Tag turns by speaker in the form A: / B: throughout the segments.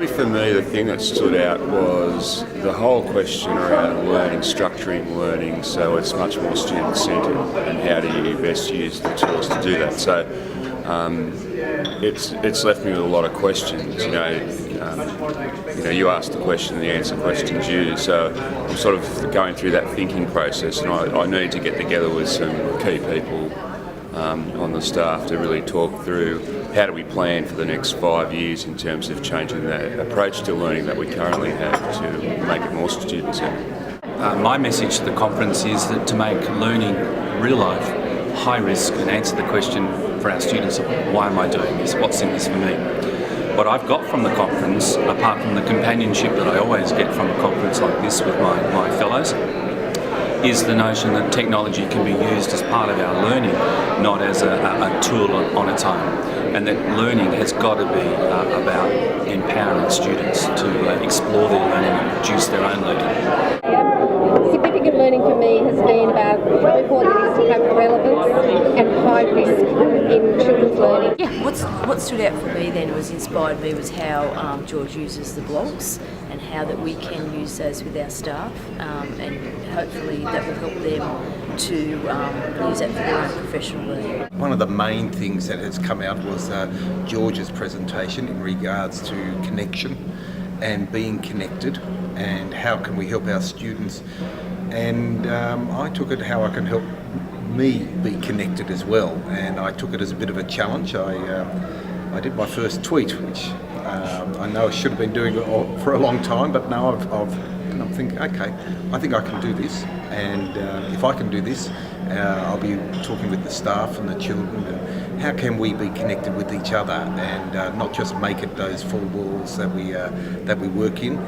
A: For me, the thing that stood out was the whole question around learning, structuring learning, so it's much more student-centred, and how do you best use the tools to do that. So it's left me with a lot of questions. You ask the question, the answer question's you. So I'm sort of going through that thinking process, and I need to get together with some key people on the staff to really talk through how do we plan for the next 5 years in terms of changing that approach to learning that we currently have to make it more student-centred.
B: My message to the conference is that to make learning real life, high risk, and answer the question for our students, why am I doing this? What's in this for me? What I've got from the conference, apart from the companionship that I always get from a conference like this with my fellows, is the notion that technology can be used as part of our learning, not as a tool on its own. And that learning has got to be about empowering students to explore their learning and produce their own learning.
C: Significant learning for me has been about how important it is to have relevance and high risk in children's learning.
D: Yeah, what stood out for me then inspired me was how George uses the blogs and how that we can use those with our staff, and hopefully that will help them to use that for their own professional learning.
E: One of the main things that has come out was George's presentation in regards to connection and being connected and how can we help our students, and I took it how I can help me be connected as well, and I took it as a bit of a challenge. I did my first tweet, which I know I should have been doing it for a long time, but now I'm thinking, okay, I think I can do this, and if I can do this, I'll be talking with the staff and the children, and how can we be connected with each other, and not just make it those four walls that we work in,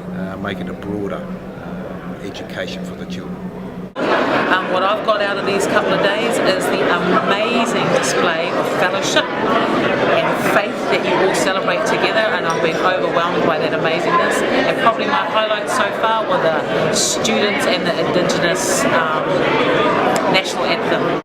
E: make it a broader education for the children.
F: What I've got out of these couple of days is the amazing display of fellowship and faith that you all celebrate together, and I've been overwhelmed by that amazingness. And probably my highlights so far were the students and the Indigenous national anthem.